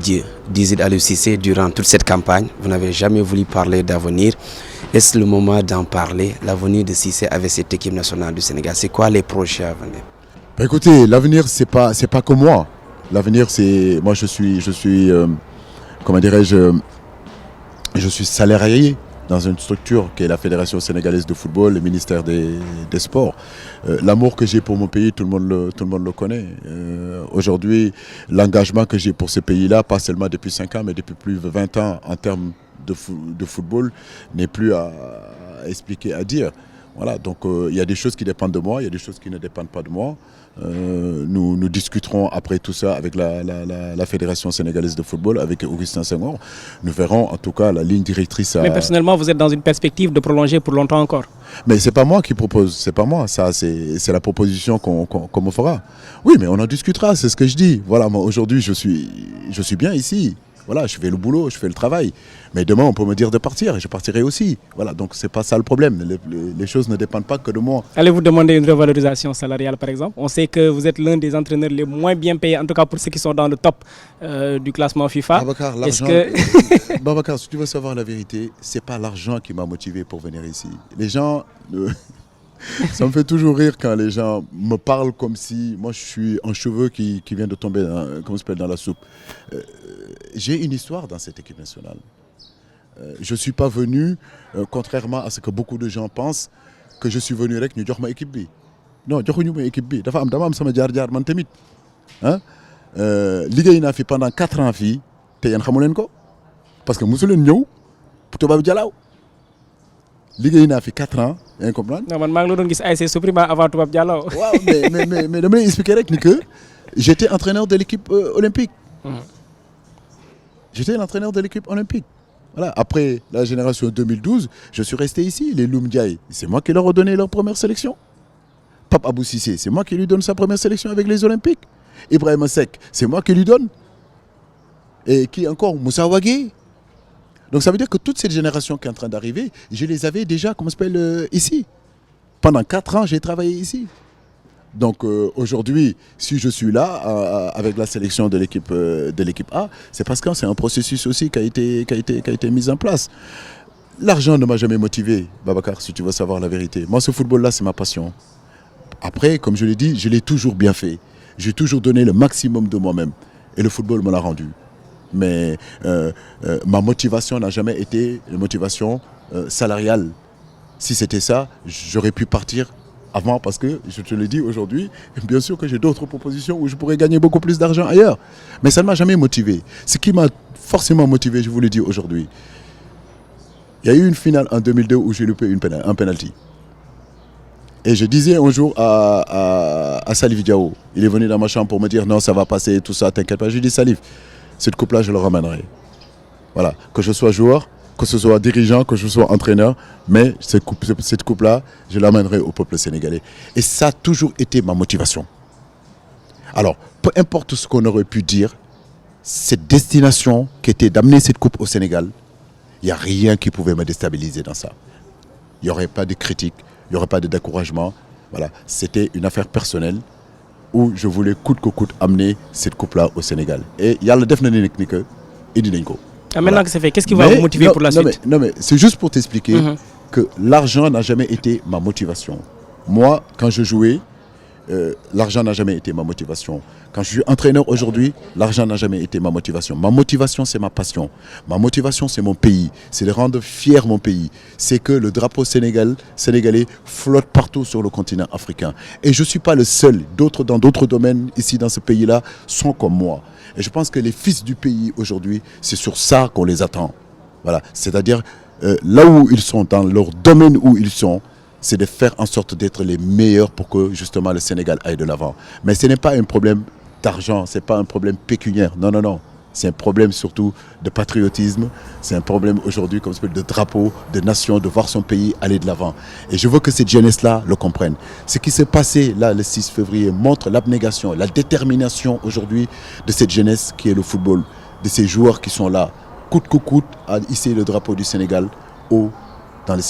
Disait Aliou Cissé, durant toute cette campagne, vous n'avez jamais voulu parler d'avenir. Est-ce le moment d'en parler, l'avenir de Cissé avec cette équipe nationale du Sénégal? C'est quoi les projets à venir? Écoutez, l'avenir, c'est pas que moi. L'avenir, c'est... Moi, je suis comment dirais-je, je suis salarié dans une structure qui est la Fédération sénégalaise de football, le ministère des Sports. L'amour que j'ai pour mon pays, tout le monde le connaît. Aujourd'hui, l'engagement que j'ai pour ce pays-là, pas seulement depuis 5 ans, mais depuis plus de 20 ans en termes de football, n'est plus à expliquer, à dire. Voilà, donc il y a des choses qui dépendent de moi, il y a des choses qui ne dépendent pas de moi. Nous discuterons après tout ça avec la Fédération sénégalaise de football, avec Augustin Senghor. Nous verrons en tout cas la ligne directrice. Mais personnellement, vous êtes dans une perspective de prolonger pour longtemps encore? Mais c'est pas moi qui propose, c'est pas moi. Ça, c'est la proposition qu'on me fera. Oui, mais on en discutera, c'est ce que je dis. Voilà, moi aujourd'hui, je suis bien ici. Voilà, je fais le boulot, je fais le travail. Mais demain, on peut me dire de partir et je partirai aussi. Voilà, donc c'est pas ça le problème. Les choses ne dépendent pas que de moi. Allez-vous demander une revalorisation salariale, par exemple? On sait que vous êtes l'un des entraîneurs les moins bien payés, en tout cas pour ceux qui sont dans le top du classement FIFA. Babacar, Babacar, si tu veux savoir la vérité, c'est pas l'argent qui m'a motivé pour venir ici. Les gens... Ça me fait toujours rire quand les gens me parlent comme si moi je suis un cheveu qui vient de tomber dans la soupe. J'ai une histoire dans cette équipe nationale. Je ne suis pas venu, contrairement à ce que beaucoup de gens pensent, que je suis venu avec une équipe B. Non, je suis équipe B. Dafa am dama am sama jaar man tamit. Hein? Liggéey naa fi pendant 4 ans fii te yéen xamu leen ko parce que mosu leen ñëw pour tubaab jalaaw. Liggéey naa fi 4 ans, yaa ngi comprendre? Non, man maa ngi la doon gis ASC Soprim avant tubaab Diallo. Waaw, mais dama lay expliquer rek ni que j'étais entraîneur de l'équipe olympique. J'étais l'entraîneur de l'équipe olympique. Voilà. Après la génération 2012, je suis resté ici. Les Loum Ndiaye, c'est moi qui leur ai donné leur première sélection. Pape Abou Cissé, c'est moi qui lui donne sa première sélection avec les Olympiques. Ibrahima Seck, c'est moi qui lui donne. Et qui encore? Moussa Wagué. Donc ça veut dire que toute cette génération qui est en train d'arriver, je les avais déjà, ici. Pendant 4 ans, j'ai travaillé ici. Donc aujourd'hui, si je suis là avec la sélection de l'équipe A, c'est parce que c'est un processus aussi qui a été mis en place. L'argent ne m'a jamais motivé, Babacar, si tu veux savoir la vérité. Moi, ce football-là, c'est ma passion. Après, comme je l'ai dit, je l'ai toujours bien fait. J'ai toujours donné le maximum de moi-même. Et le football me l'a rendu. Mais ma motivation n'a jamais été une motivation salariale. Si c'était ça, j'aurais pu partir avant parce que, je te le dis aujourd'hui, bien sûr que j'ai d'autres propositions où je pourrais gagner beaucoup plus d'argent ailleurs. Mais ça ne m'a jamais motivé. Ce qui m'a forcément motivé, je vous le dis aujourd'hui, il y a eu une finale en 2002 où j'ai loupé un penalty. Et je disais un jour à Salif Diao, il est venu dans ma chambre pour me dire non, ça va passer, tout ça, t'inquiète pas. Je lui ai dit Salif, cette coupe-là, je le ramènerai. Voilà, que je sois joueur, que ce soit dirigeant, que je sois entraîneur, mais cette coupe-là, je l'amènerai au peuple sénégalais. Et ça a toujours été ma motivation. Alors, peu importe ce qu'on aurait pu dire, cette destination qui était d'amener cette coupe au Sénégal, il n'y a rien qui pouvait me déstabiliser dans ça. Il n'y aurait pas de critique, il n'y aurait pas de découragement. Voilà, c'était une affaire personnelle où je voulais coûte que coûte amener cette coupe-là au Sénégal. Et il y a le définition que Idinenko. Ah, maintenant que c'est fait, qu'est-ce qui va vous motiver pour la suite? Non, mais c'est juste pour t'expliquer que l'argent n'a jamais été ma motivation. Moi, quand je jouais, l'argent n'a jamais été ma motivation. Quand je suis entraîneur aujourd'hui, l'argent n'a jamais été ma motivation. Ma motivation, c'est ma passion. Ma motivation, c'est mon pays. C'est de rendre fier mon pays. C'est que le drapeau sénégalais flotte partout sur le continent africain. Et je ne suis pas le seul. D'autres, dans d'autres domaines, ici, dans ce pays-là, sont comme moi. Et je pense que les fils du pays, aujourd'hui, c'est sur ça qu'on les attend. Voilà. C'est-à-dire, là où ils sont, dans leur domaine où ils sont, c'est de faire en sorte d'être les meilleurs pour que justement le Sénégal aille de l'avant. Mais ce n'est pas un problème d'argent, ce n'est pas un problème pécuniaire. Non, non, non. C'est un problème surtout de patriotisme. C'est un problème aujourd'hui comme de drapeau, de nation, de voir son pays aller de l'avant. Et je veux que cette jeunesse-là le comprenne. Ce qui s'est passé là le 6 février montre l'abnégation, la détermination aujourd'hui de cette jeunesse qui est le football, de ces joueurs qui sont là, coûte que coûte, à hisser le drapeau du Sénégal haut dans le ciel.